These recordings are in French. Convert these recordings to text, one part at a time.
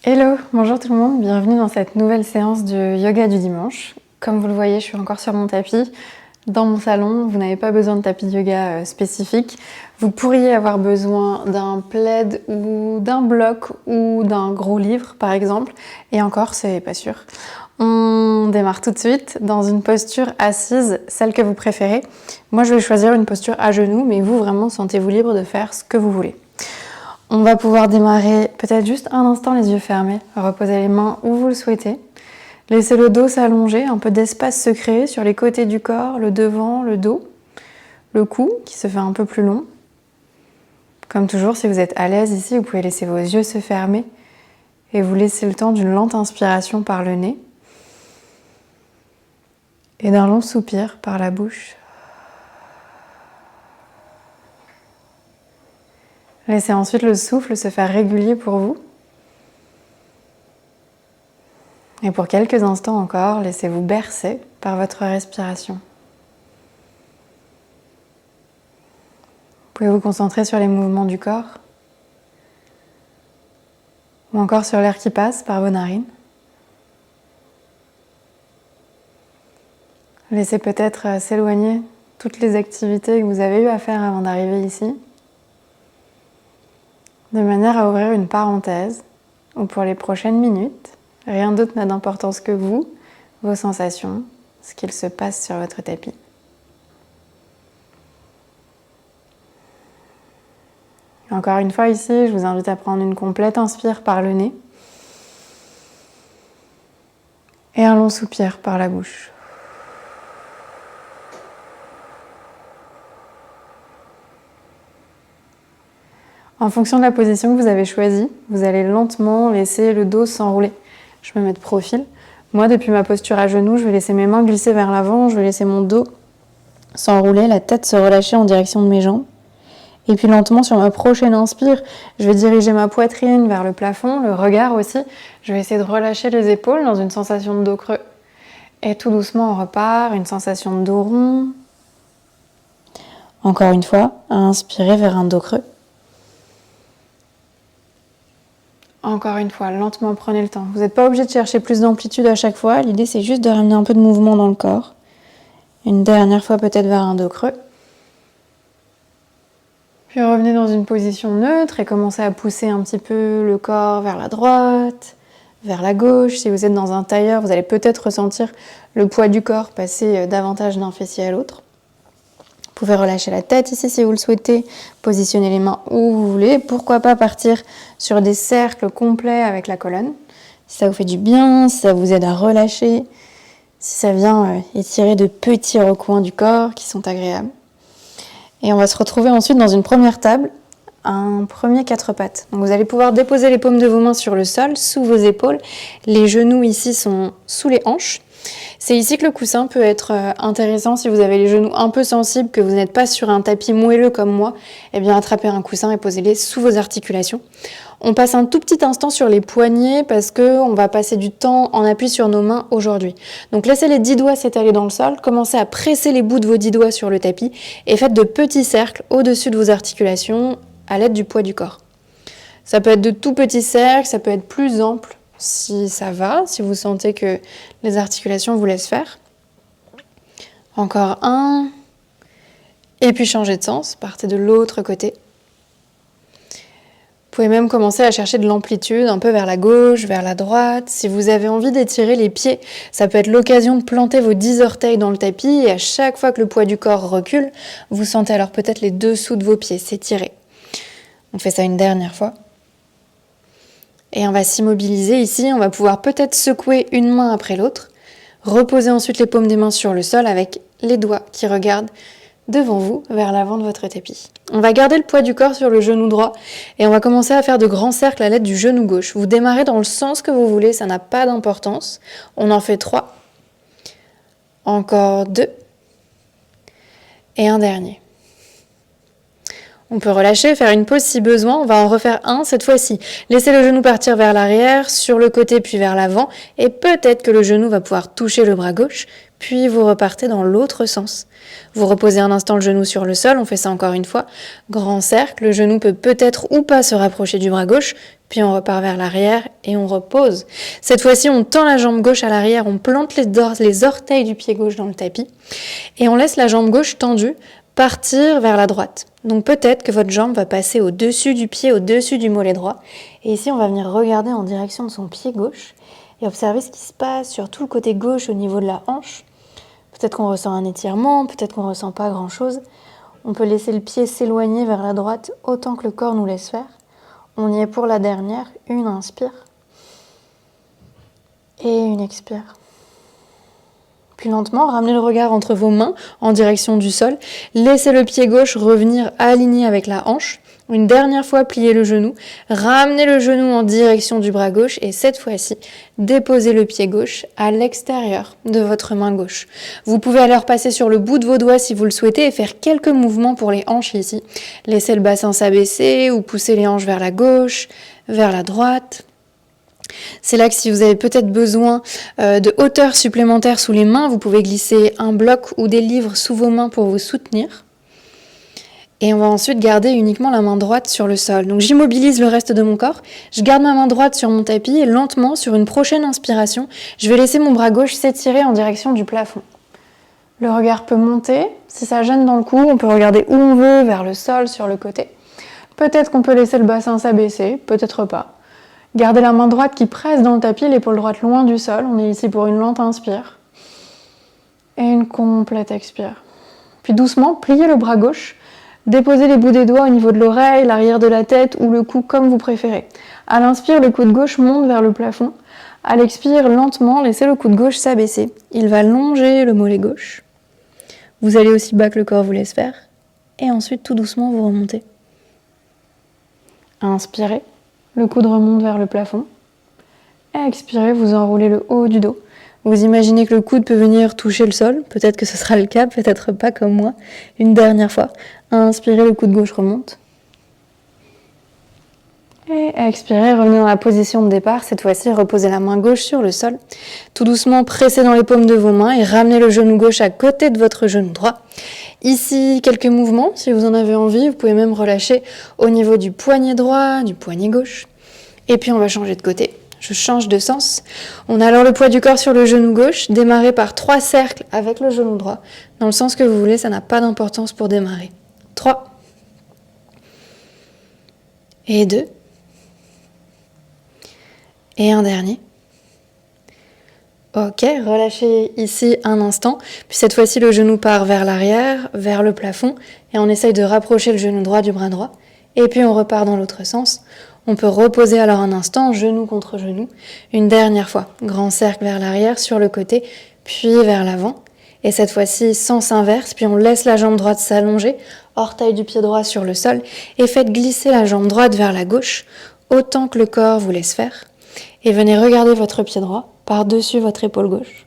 Hello, bonjour tout le monde, bienvenue dans cette nouvelle séance de yoga du dimanche. Comme vous le voyez, je suis encore sur mon tapis, dans mon salon. Vous n'avez pas besoin de tapis de yoga spécifique. Vous pourriez avoir besoin d'un plaid ou d'un bloc ou d'un gros livre par exemple. Et encore, c'est pas sûr. On démarre tout de suite dans une posture assise, celle que vous préférez. Moi, je vais choisir une posture à genoux, mais vous, vraiment, sentez-vous libre de faire ce que vous voulez. On va pouvoir démarrer peut-être juste un instant les yeux fermés, reposer les mains où vous le souhaitez. Laissez le dos s'allonger, un peu d'espace se créer sur les côtés du corps, le devant, le dos, le cou qui se fait un peu plus long. Comme toujours, si vous êtes à l'aise ici, vous pouvez laisser vos yeux se fermer et vous laisser le temps d'une lente inspiration par le nez et d'un long soupir par la bouche. Laissez ensuite le souffle se faire régulier pour vous. Et pour quelques instants encore, laissez-vous bercer par votre respiration. Vous pouvez vous concentrer sur les mouvements du corps ou encore sur l'air qui passe par vos narines. Laissez peut-être s'éloigner toutes les activités que vous avez eu à faire avant d'arriver ici, de manière à ouvrir une parenthèse où pour les prochaines minutes, rien d'autre n'a d'importance que vous, vos sensations, ce qu'il se passe sur votre tapis. Encore une fois ici, je vous invite à prendre une complète inspire par le nez et un long soupir par la bouche. En fonction de la position que vous avez choisie, vous allez lentement laisser le dos s'enrouler. Je me mets de profil. Moi, depuis ma posture à genoux, je vais laisser mes mains glisser vers l'avant, je vais laisser mon dos s'enrouler, la tête se relâcher en direction de mes jambes. Et puis lentement, sur ma prochaine inspire, je vais diriger ma poitrine vers le plafond, le regard aussi. Je vais essayer de relâcher les épaules dans une sensation de dos creux. Et tout doucement, on repart, une sensation de dos rond. Encore une fois, à inspirer vers un dos creux. Encore une fois, lentement, prenez le temps. Vous n'êtes pas obligé de chercher plus d'amplitude à chaque fois. L'idée, c'est juste de ramener un peu de mouvement dans le corps. Une dernière fois, peut-être vers un dos creux. Puis revenez dans une position neutre et commencez à pousser un petit peu le corps vers la droite, vers la gauche. Si vous êtes dans un tailleur, vous allez peut-être ressentir le poids du corps passer davantage d'un fessier à l'autre. Vous pouvez relâcher la tête ici si vous le souhaitez, positionner les mains où vous voulez. Pourquoi pas partir sur des cercles complets avec la colonne. Si ça vous fait du bien, si ça vous aide à relâcher, si ça vient étirer de petits recoins du corps qui sont agréables. Et on va se retrouver ensuite dans une première table, un premier 4 pattes. Donc vous allez pouvoir déposer les paumes de vos mains sur le sol, sous vos épaules. Les genoux ici sont sous les hanches. C'est ici que le coussin peut être intéressant si vous avez les genoux un peu sensibles, que vous n'êtes pas sur un tapis moelleux comme moi. Eh bien, attrapez un coussin et posez-les sous vos articulations. On passe un tout petit instant sur les poignets parce qu'on va passer du temps en appui sur nos mains aujourd'hui. Donc laissez les 10 doigts s'étaler dans le sol, commencez à presser les bouts de vos 10 doigts sur le tapis et faites de petits cercles au-dessus de vos articulations à l'aide du poids du corps. Ça peut être de tout petits cercles, ça peut être plus ample. Si ça va, si vous sentez que les articulations vous laissent faire. Encore un. Et puis changez de sens, partez de l'autre côté. Vous pouvez même commencer à chercher de l'amplitude, un peu vers la gauche, vers la droite. Si vous avez envie d'étirer les pieds, ça peut être l'occasion de planter vos 10 orteils dans le tapis et à chaque fois que le poids du corps recule, vous sentez alors peut-être les dessous de vos pieds s'étirer. On fait ça une dernière fois. Et on va s'immobiliser ici, on va pouvoir peut-être secouer une main après l'autre, reposer ensuite les paumes des mains sur le sol avec les doigts qui regardent devant vous, vers l'avant de votre tapis. On va garder le poids du corps sur le genou droit et on va commencer à faire de grands cercles à l'aide du genou gauche. Vous démarrez dans le sens que vous voulez, ça n'a pas d'importance. On en fait 3, encore 2 et un dernier. On peut relâcher, faire une pause si besoin. On va en refaire un cette fois-ci. Laissez le genou partir vers l'arrière, sur le côté puis vers l'avant. Et peut-être que le genou va pouvoir toucher le bras gauche. Puis vous repartez dans l'autre sens. Vous reposez un instant le genou sur le sol. On fait ça encore une fois. Grand cercle. Le genou peut peut-être ou pas se rapprocher du bras gauche. Puis on repart vers l'arrière et on repose. Cette fois-ci, on tend la jambe gauche à l'arrière. On plante les orteils du pied gauche dans le tapis. Et on laisse la jambe gauche tendue partir vers la droite. Donc peut-être que votre jambe va passer au-dessus du pied, au-dessus du mollet droit. Et ici, on va venir regarder en direction de son pied gauche et observer ce qui se passe sur tout le côté gauche au niveau de la hanche. Peut-être qu'on ressent un étirement, peut-être qu'on ne ressent pas grand-chose. On peut laisser le pied s'éloigner vers la droite autant que le corps nous laisse faire. On y est pour la dernière. Une inspire et une expire. Puis lentement, ramenez le regard entre vos mains en direction du sol. Laissez le pied gauche revenir aligné avec la hanche. Une dernière fois, pliez le genou. Ramenez le genou en direction du bras gauche et cette fois-ci, déposez le pied gauche à l'extérieur de votre main gauche. Vous pouvez alors passer sur le bout de vos doigts si vous le souhaitez et faire quelques mouvements pour les hanches ici. Laissez le bassin s'abaisser ou pousser les hanches vers la gauche, vers la droite. C'est là que si vous avez peut-être besoin de hauteur supplémentaire sous les mains, vous pouvez glisser un bloc ou des livres sous vos mains pour vous soutenir. Et on va ensuite garder uniquement la main droite sur le sol. Donc j'immobilise le reste de mon corps, je garde ma main droite sur mon tapis et lentement, sur une prochaine inspiration, je vais laisser mon bras gauche s'étirer en direction du plafond. Le regard peut monter, si ça gêne dans le cou, on peut regarder où on veut, vers le sol, sur le côté. Peut-être qu'on peut laisser le bassin s'abaisser, peut-être pas. Gardez la main droite qui presse dans le tapis, l'épaule droite loin du sol. On est ici pour une lente inspire. Et une complète expire. Puis doucement, pliez le bras gauche. Déposez les bouts des doigts au niveau de l'oreille, l'arrière de la tête ou le cou comme vous préférez. À l'inspire, le coude gauche monte vers le plafond. À l'expire, lentement, laissez le coude gauche s'abaisser. Il va longer le mollet gauche. Vous allez aussi bas que le corps vous laisse faire. Et ensuite, tout doucement, vous remontez. Inspirez. Le coude remonte vers le plafond. Et expirez, vous enroulez le haut du dos. Vous imaginez que le coude peut venir toucher le sol. Peut-être que ce sera le cas, peut-être pas comme moi. Une dernière fois. Inspirez, le coude gauche remonte. Et expirez, revenez dans la position de départ. Cette fois-ci, reposez la main gauche sur le sol. Tout doucement, pressez dans les paumes de vos mains et ramenez le genou gauche à côté de votre genou droit. Ici, quelques mouvements, si vous en avez envie. Vous pouvez même relâcher au niveau du poignet droit, du poignet gauche. Et puis, on va changer de côté. Je change de sens. On a alors le poids du corps sur le genou gauche. Démarrez par 3 cercles avec le genou droit. Dans le sens que vous voulez, ça n'a pas d'importance pour démarrer. 3. Et 2. Et un dernier. Ok, relâchez ici un instant. Puis cette fois-ci, le genou part vers l'arrière, vers le plafond. Et on essaye de rapprocher le genou droit du bras droit. Et puis on repart dans l'autre sens. On peut reposer alors un instant, genou contre genou. Une dernière fois, grand cercle vers l'arrière, sur le côté, puis vers l'avant. Et cette fois-ci, sens inverse, puis on laisse la jambe droite s'allonger, orteil du pied droit sur le sol, et faites glisser la jambe droite vers la gauche, autant que le corps vous laisse faire. Et venez regarder votre pied droit par-dessus votre épaule gauche.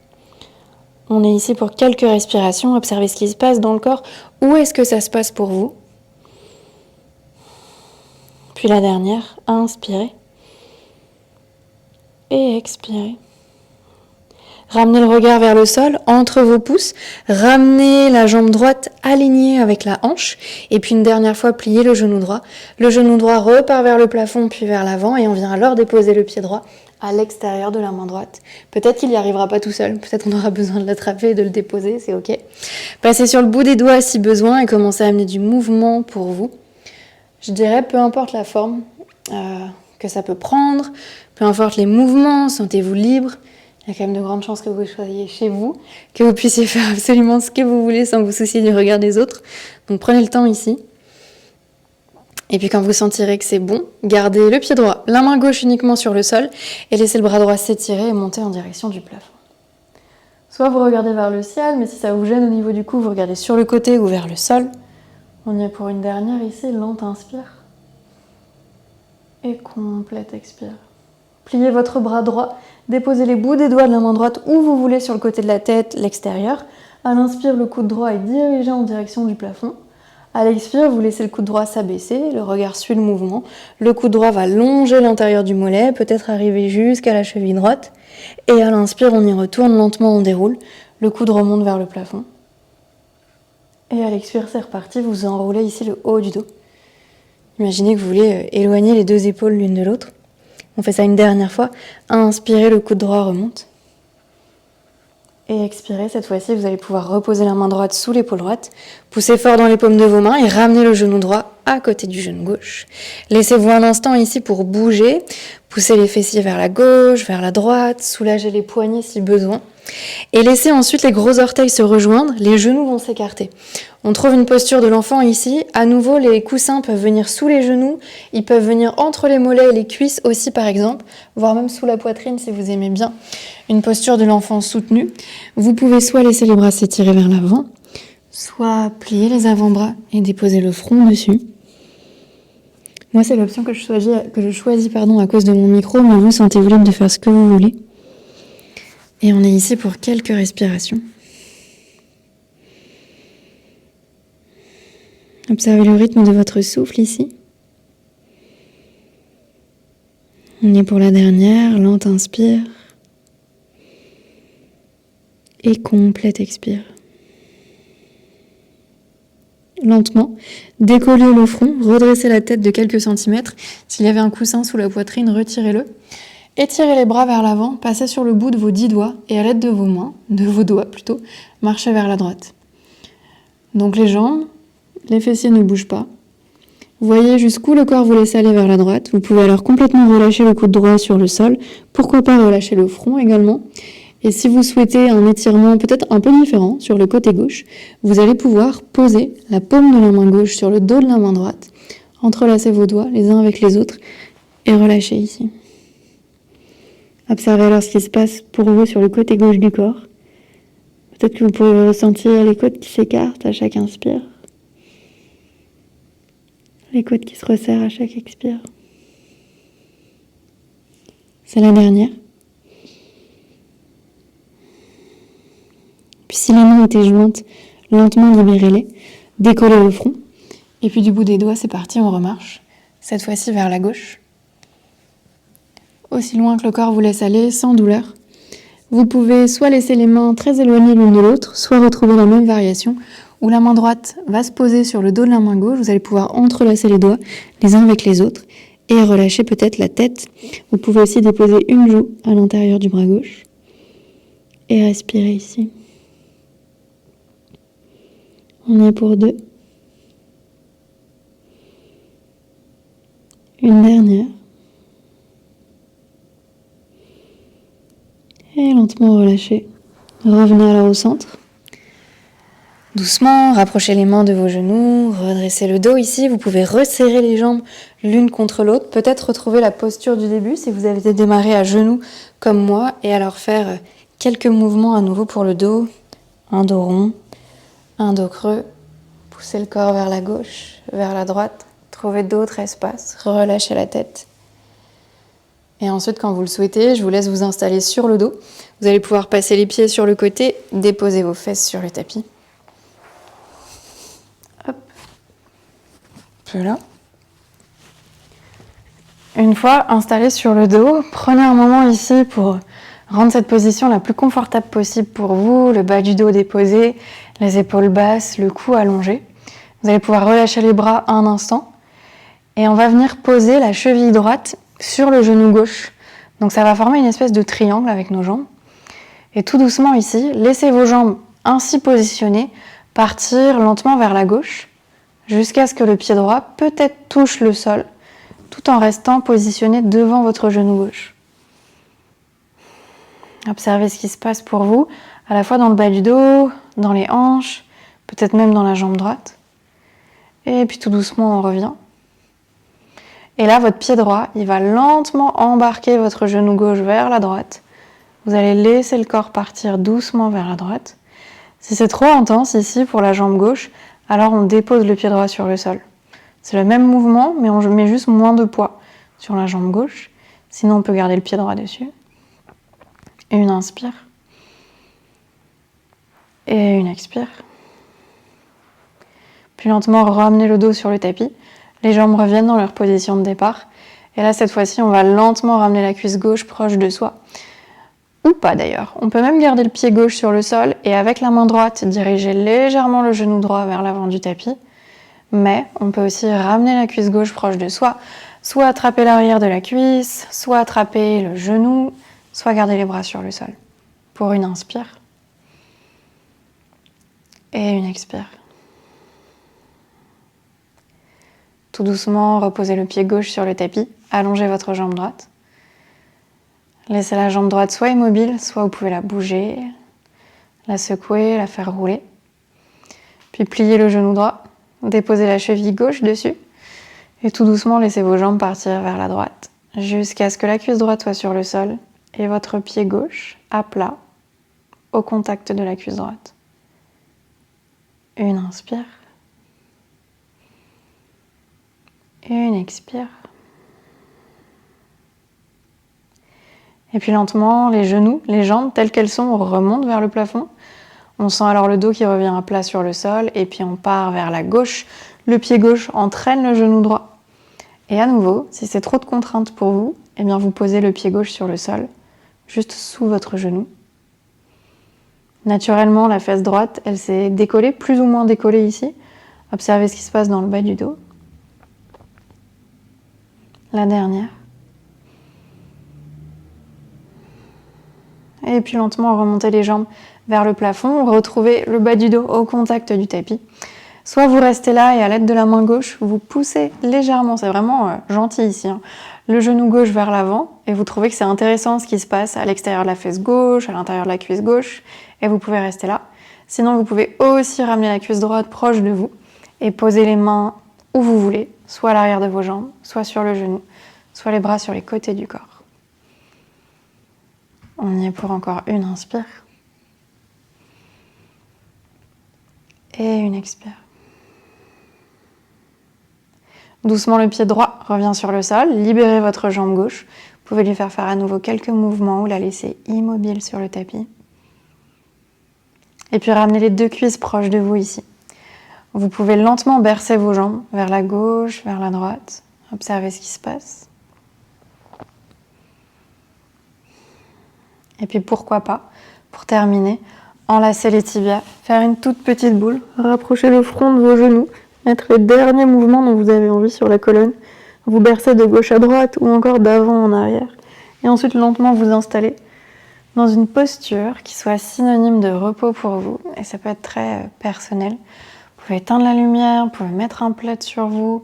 On est ici pour quelques respirations, observez ce qui se passe dans le corps. Où est-ce que ça se passe pour vous ? Puis la dernière, inspirez et expirez. Ramenez le regard vers le sol, entre vos pouces. Ramenez la jambe droite alignée avec la hanche. Et puis une dernière fois, pliez le genou droit. Le genou droit repart vers le plafond, puis vers l'avant. Et on vient alors déposer le pied droit à l'extérieur de la main droite. Peut-être qu'il n'y arrivera pas tout seul. Peut-être qu'on aura besoin de l'attraper et de le déposer, c'est ok. Passez sur le bout des doigts si besoin et commencez à amener du mouvement pour vous. Je dirais, peu importe la forme que ça peut prendre, peu importe les mouvements, sentez-vous libre. Il y a quand même de grandes chances que vous soyez chez vous, que vous puissiez faire absolument ce que vous voulez sans vous soucier du regard des autres. Donc prenez le temps ici. Et puis quand vous sentirez que c'est bon, gardez le pied droit, la main gauche uniquement sur le sol et laissez le bras droit s'étirer et monter en direction du plafond. Soit vous regardez vers le ciel, mais si ça vous gêne au niveau du cou, vous regardez sur le côté ou vers le sol. On y est pour une dernière ici, lente inspire. Et complète expire. Pliez votre bras droit, déposez les bouts des doigts de la main droite où vous voulez sur le côté de la tête, l'extérieur. À l'inspire, le coude droit est dirigé en direction du plafond. À l'expire, vous laissez le coude droit s'abaisser, le regard suit le mouvement. Le coude droit va longer l'intérieur du mollet, peut-être arriver jusqu'à la cheville droite. Et à l'inspire, on y retourne lentement, on déroule. Le coude remonte vers le plafond. Et à l'expire, c'est reparti, vous enroulez ici le haut du dos. Imaginez que vous voulez éloigner les deux épaules l'une de l'autre. On fait ça une dernière fois. Inspirez, le coude droit remonte. Et expirez, cette fois-ci, vous allez pouvoir reposer la main droite sous l'épaule droite. Poussez fort dans les paumes de vos mains et ramenez le genou droit à côté du genou gauche. Laissez-vous un instant ici pour bouger. Poussez les fessiers vers la gauche, vers la droite. Soulagez les poignets si besoin. Et laissez ensuite les gros orteils se rejoindre. Les genoux vont s'écarter. On trouve une posture de l'enfant ici. À nouveau, les coussins peuvent venir sous les genoux. Ils peuvent venir entre les mollets et les cuisses aussi, par exemple. Voire même sous la poitrine si vous aimez bien. Une posture de l'enfant soutenue. Vous pouvez soit laisser les bras s'étirer vers l'avant, soit plier les avant-bras et déposer le front dessus. Moi, c'est l'option que je choisis à cause de mon micro, mais vous sentez-vous libre de faire ce que vous voulez. Et on est ici pour quelques respirations. Observez le rythme de votre souffle ici. On est pour la dernière, lente inspire. Et complète expire. Lentement, décollez le front, redressez la tête de quelques centimètres. S'il y avait un coussin sous la poitrine, retirez-le. Étirez les bras vers l'avant, passez sur le bout de vos 10 doigts et à l'aide de vos mains, de vos doigts plutôt, marchez vers la droite. Donc les jambes, les fessiers ne bougent pas. Voyez jusqu'où le corps vous laisse aller vers la droite. Vous pouvez alors complètement relâcher le coude droit sur le sol. Pourquoi pas relâcher le front également. Et si vous souhaitez un étirement peut-être un peu différent sur le côté gauche, vous allez pouvoir poser la paume de la main gauche sur le dos de la main droite, entrelacer vos doigts les uns avec les autres et relâcher ici. Observez alors ce qui se passe pour vous sur le côté gauche du corps. Peut-être que vous pouvez ressentir les côtes qui s'écartent à chaque inspire, les côtes qui se resserrent à chaque expire. C'est la dernière. Puis si les mains étaient jointes, lentement libérez-les, décollez le front. Et puis du bout des doigts, c'est parti, on remarche. Cette fois-ci vers la gauche. Aussi loin que le corps vous laisse aller, sans douleur. Vous pouvez soit laisser les mains très éloignées l'une de l'autre, soit retrouver la même variation, où la main droite va se poser sur le dos de la main gauche. Vous allez pouvoir entrelacer les doigts les uns avec les autres et relâcher peut-être la tête. Vous pouvez aussi déposer une joue à l'intérieur du bras gauche et respirer ici. On est pour 2. Une dernière. Et lentement relâchez. Revenez alors au centre. Doucement, rapprochez les mains de vos genoux, redressez le dos ici. Vous pouvez resserrer les jambes l'une contre l'autre. Peut-être retrouver la posture du début si vous avez démarré à genoux comme moi. Et alors faire quelques mouvements à nouveau pour le dos. Un dos rond, un dos creux. Poussez le corps vers la gauche, vers la droite. Trouvez d'autres espaces. Relâchez la tête. Et ensuite, quand vous le souhaitez, je vous laisse vous installer sur le dos. Vous allez pouvoir passer les pieds sur le côté, déposer vos fesses sur le tapis. Hop. Voilà. Une fois installé sur le dos, prenez un moment ici pour rendre cette position la plus confortable possible pour vous. Le bas du dos déposé, les épaules basses, le cou allongé. Vous allez pouvoir relâcher les bras un instant. Et on va venir poser la cheville droite sur le genou gauche. Donc ça va former une espèce de triangle avec nos jambes. Et tout doucement ici, laissez vos jambes ainsi positionnées partir lentement vers la gauche jusqu'à ce que le pied droit peut-être touche le sol tout en restant positionné devant votre genou gauche. Observez ce qui se passe pour vous, à la fois dans le bas du dos, dans les hanches, peut-être même dans la jambe droite. Et puis tout doucement, on revient. Et là, votre pied droit, il va lentement embarquer votre genou gauche vers la droite. Vous allez laisser le corps partir doucement vers la droite. Si c'est trop intense ici pour la jambe gauche, alors on dépose le pied droit sur le sol. C'est le même mouvement, mais on met juste moins de poids sur la jambe gauche. Sinon, on peut garder le pied droit dessus. Et une inspire. Et une expire. Puis lentement, ramenez le dos sur le tapis. Les jambes reviennent dans leur position de départ. Et là, cette fois-ci, on va lentement ramener la cuisse gauche proche de soi. Ou pas d'ailleurs. On peut même garder le pied gauche sur le sol et avec la main droite, diriger légèrement le genou droit vers l'avant du tapis. Mais on peut aussi ramener la cuisse gauche proche de soi, soit attraper l'arrière de la cuisse, soit attraper le genou, soit garder les bras sur le sol. Pour une inspire. Et une expire. Tout doucement, reposez le pied gauche sur le tapis, allongez votre jambe droite. Laissez la jambe droite soit immobile, soit vous pouvez la bouger, la secouer, la faire rouler. Puis pliez le genou droit, déposez la cheville gauche dessus et tout doucement laissez vos jambes partir vers la droite jusqu'à ce que la cuisse droite soit sur le sol et votre pied gauche à plat au contact de la cuisse droite. Une inspire. Une expire. Et puis lentement, les genoux, les jambes telles qu'elles sont remontent vers le plafond. On sent alors le dos qui revient à plat sur le sol et puis on part vers la gauche. Le pied gauche entraîne le genou droit. Et à nouveau, si c'est trop de contrainte pour vous, eh bien vous posez le pied gauche sur le sol, juste sous votre genou. Naturellement, la fesse droite, elle s'est décollée, plus ou moins décollée ici. Observez ce qui se passe dans le bas du dos. La dernière. Et puis lentement, remontez les jambes vers le plafond. Retrouvez le bas du dos au contact du tapis. Soit vous restez là et à l'aide de la main gauche, vous poussez légèrement, c'est vraiment gentil ici, hein, le genou gauche vers l'avant et vous trouvez que c'est intéressant ce qui se passe à l'extérieur de la fesse gauche, à l'intérieur de la cuisse gauche et vous pouvez rester là. Sinon, vous pouvez aussi ramener la cuisse droite proche de vous et poser les mains où vous voulez, soit à l'arrière de vos jambes, soit sur le genou, soit les bras sur les côtés du corps. On y est pour encore une inspire. Et une expire. Doucement, le pied droit revient sur le sol. Libérez votre jambe gauche. Vous pouvez lui faire à nouveau quelques mouvements ou la laisser immobile sur le tapis. Et puis ramenez les deux cuisses proches de vous ici. Vous pouvez lentement bercer vos jambes vers la gauche, vers la droite. Observez ce qui se passe. Et puis pourquoi pas, pour terminer, enlacer les tibias, faire une toute petite boule, rapprocher le front de vos genoux, mettre le dernier mouvement dont vous avez envie sur la colonne, vous bercer de gauche à droite ou encore d'avant en arrière. Et ensuite lentement vous installer dans une posture qui soit synonyme de repos pour vous. Et ça peut être très personnel. Vous pouvez éteindre la lumière, vous pouvez mettre un plaid sur vous,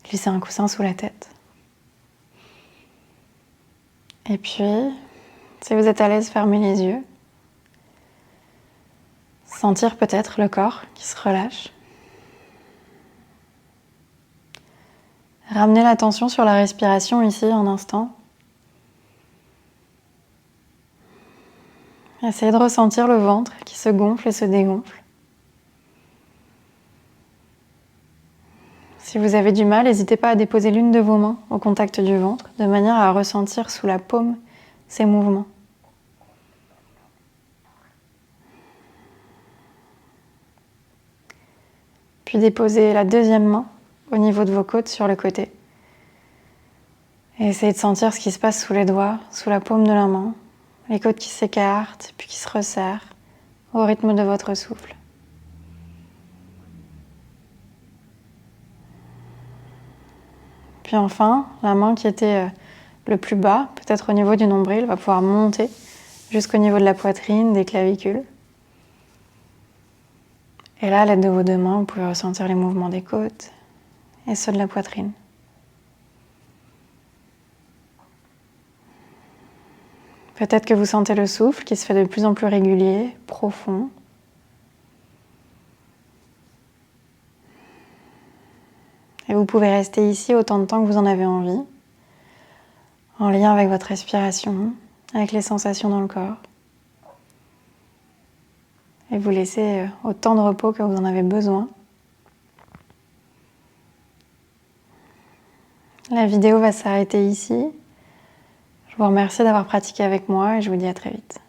glisser un coussin sous la tête. Et puis, si vous êtes à l'aise, fermez les yeux. Sentir peut-être le corps qui se relâche. Ramenez l'attention sur la respiration ici un instant. Essayez de ressentir le ventre qui se gonfle et se dégonfle. Si vous avez du mal, n'hésitez pas à déposer l'une de vos mains au contact du ventre, de manière à ressentir sous la paume ces mouvements. Puis déposez la deuxième main au niveau de vos côtes sur le côté. Et essayez de sentir ce qui se passe sous les doigts, sous la paume de la main, les côtes qui s'écartent puis qui se resserrent au rythme de votre souffle. Puis enfin, la main qui était le plus bas, peut-être au niveau du nombril, va pouvoir monter jusqu'au niveau de la poitrine, des clavicules. Et là, à l'aide de vos deux mains, vous pouvez ressentir les mouvements des côtes et ceux de la poitrine. Peut-être que vous sentez le souffle qui se fait de plus en plus régulier, profond. Et vous pouvez rester ici autant de temps que vous en avez envie, en lien avec votre respiration, avec les sensations dans le corps. Et vous laissez autant de repos que vous en avez besoin. La vidéo va s'arrêter ici. Je vous remercie d'avoir pratiqué avec moi et je vous dis à très vite.